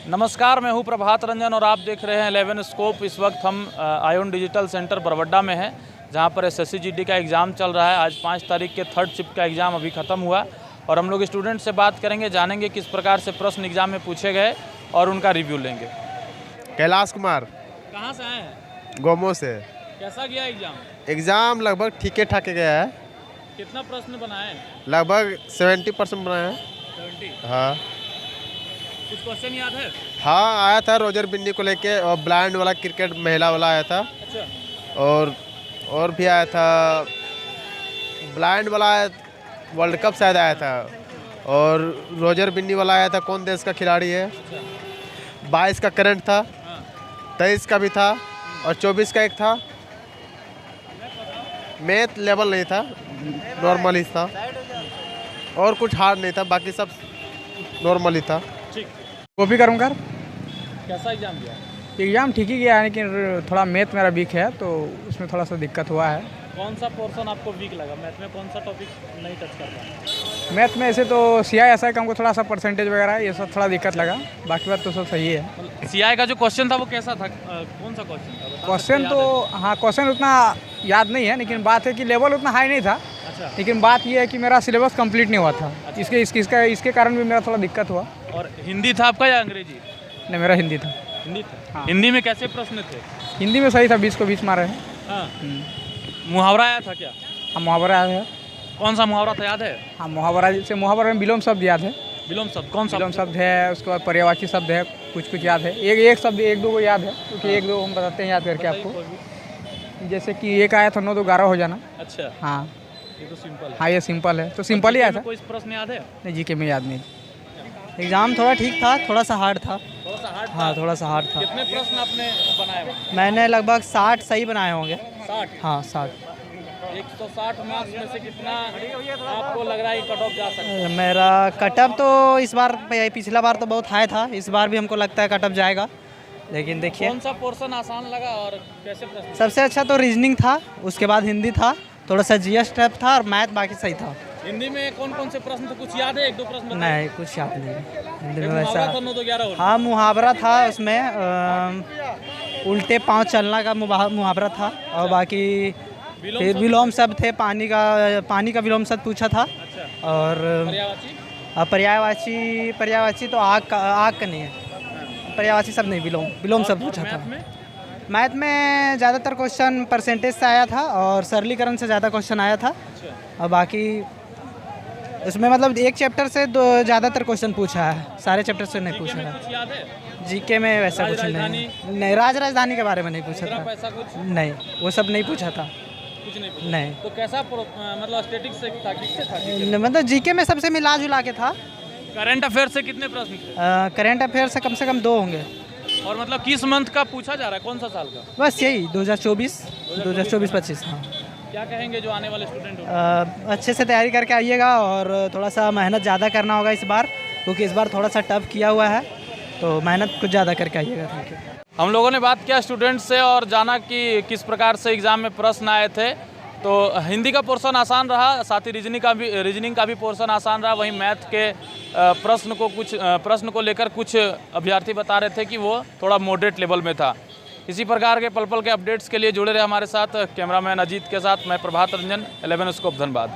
नमस्कार, मैं हूं प्रभात रंजन और आप देख रहे हैं 11 स्कोप। इस वक्त हम आयोन डिजिटल सेंटर बरवड्डा में हैं, जहां पर एसएससी जीडी का एग्ज़ाम चल रहा है। आज 5 तारीख के थर्ड शिफ्ट का एग्ज़ाम अभी ख़त्म हुआ और हम लोग स्टूडेंट से बात करेंगे, जानेंगे किस प्रकार से प्रश्न एग्ज़ाम में पूछे गए और उनका रिव्यू लेंगे। कैलाश कुमार। कहाँ से आए हैं? गोमो से। कैसा गया एग्ज़ाम? एग्ज़ाम लगभग ठीक ठाक गया है। कितना प्रश्न बनाए? लगभग 70% बनाए हैं। 70? हाँ कुछ क्वेश्चन याद है? हाँ, आया था रोजर बिन्नी को लेके और ब्लाइंड वाला क्रिकेट महिला वाला आया था। अच्छा। और भी आया था, ब्लाइंड वाला वर्ल्ड कप शायद आया था। और रोजर बिन्नी वाला आया था, कौन देश का खिलाड़ी है। 22 का करंट था, 23 का भी था और 24 का एक था। मैथ लेवल नहीं था, नॉर्मल ही था और कुछ हार्ड नहीं था, बाकी सब नॉर्मल ही था। ठीक। कॉपी करूँगा। कैसा एग्ज़ाम गया? एग्ज़ाम ठीक ही गया है, लेकिन थोड़ा मैथ मेरा वीक है तो उसमें थोड़ा सा दिक्कत हुआ है। कौन सा पोर्शन आपको वीक लगा? मैथ में कौन सा टॉपिक नहीं टच कर रहा? मैथ में ऐसे तो CI का हमको थोड़ा सा परसेंटेज वगैरह ये सब थोड़ा दिक्कत लगा, बाकी बात तो सब सही है। CI का जो क्वेश्चन था वो कैसा था? कौन सा क्वेश्चन था? क्वेश्चन तो हाँ, क्वेश्चन उतना याद नहीं है, लेकिन बात है कि लेवल उतना हाई नहीं था। अच्छा। लेकिन बात ये है कि मेरा सिलेबस कंप्लीट नहीं हुआ था। अच्छा। इसके कारण भी मेरा थोड़ा दिक्कत हुआ। और हिंदी था आपका या अंग्रेजी? नहीं, मेरा हिंदी था। हिंदी था। हाँ। हिंदी में कैसे प्रश्न थे? हिंदी में सही था, 20 को 20 मारे हैं। हाँ। मुहावरा आया था क्या? हाँ, मुहावरा है। कौन सा मुहावरा था, याद है? हाँ, मुहावरा में विलोम शब्द याद है। विलोम शब्द कौन सा? विलोम शब्द है, उसके बाद पर्यायवाची शब्द है, कुछ याद है। एक शब्द 1-2 को याद है, क्योंकि 1-2 हम बताते हैं याद करके आपको। जैसे कि एक आया था 9 तो 11 हो जाना। अच्छा। हाँ, ये तो सिंपल है। हाँ ये सिंपल है, तो सिंपल ही आया था। कोई प्रश्न याद है? नहीं, जीके में याद नहीं। एग्ज़ाम थोड़ा ठीक था, थोड़ा सा हार्ड था। थोड़ा सा हार्ड हाँ, थोड़ा सा हार्ड था। कितने प्रश्न आपने बनाए वहाँ? मैंने लगभग 60 सही बनाए होंगे। 60? हाँ, 60। 160 मार्क्स में से कितना आपको लग रहा है कट ऑफ जा सकता है? मेरा कटअप तो इस बार, पिछला बार तो बहुत हाई था, इस बार भी हमको लगता है कटअप जाएगा, लेकिन देखिए। कौन सा पोर्शन आसान लगा और कैसे प्रश्न? सबसे अच्छा तो रीजनिंग था, उसके बाद हिंदी था, थोड़ा सा GS टाइप था और मैथ बाकी सही था। हिंदी में कौन कौन से प्रश्न थे? कुछ याद है? 1-2 प्रश्न बताइए। नहीं, कुछ याद नहीं हिंदी में मुहावरा वैसा। था 9 तो 11 हो। हाँ, मुहावरा था उसमें, उल्टे पाँव चलना का मुहावरा था और बाकी फिर विलोम शब्द थे। पानी का विलोम शब्द पूछा था। अच्छा। और पर्यायवाची? पर्यायवाची तो आग का नहीं है। पर्यायवाची शब्द नहीं, विलोम शब्द पूछा था। मैथ में ज़्यादातर क्वेश्चन परसेंटेज से आया था और सरलीकरण से ज़्यादा क्वेश्चन आया था। अच्छा। और बाकी उसमें मतलब एक चैप्टर से ज़्यादातर क्वेश्चन पूछा है, सारे चैप्टर से नहीं पूछा है। कुछ याद है? जीके में वैसा कुछ नहीं, राजधानी के बारे में नहीं पूछा था। पैसा कुछ नहीं, वो सब नहीं पूछा था। कुछ नहीं पूछा? नहीं। तो कैसा मतलब स्टैटिक्स से था, किससे था? मतलब जीके में सबसे मिला जुला के था। करंट अफेयर से कितने प्रश्न थे? करंट अफेयर से कम 2 होंगे। और मतलब किस मंथ का पूछा जा रहा है, कौन सा साल का? बस यही 2024-25। हाँ। क्या कहेंगे जो आने वाले स्टूडेंट हो? अच्छे से तैयारी करके आइएगा और थोड़ा सा मेहनत ज़्यादा करना होगा इस बार, क्योंकि इस बार थोड़ा सा टफ किया हुआ है, तो मेहनत कुछ ज़्यादा करके आइएगा। Thank you. हम लोगों ने बात किया स्टूडेंट से और जाना कि किस प्रकार से एग्ज़ाम में प्रश्न आए थे। तो हिंदी का पोर्शन आसान रहा, साथ ही रीजनिंग का भी पोर्शन आसान रहा। वहीं मैथ के प्रश्न को लेकर कुछ अभ्यर्थी बता रहे थे कि वो थोड़ा मॉडरेट लेवल में था। इसी प्रकार के पल पल के अपडेट्स के लिए जुड़े रहे हमारे साथ। कैमरामैन अजीत के साथ मैं प्रभात रंजन, 11 स्कोप, धनबाद।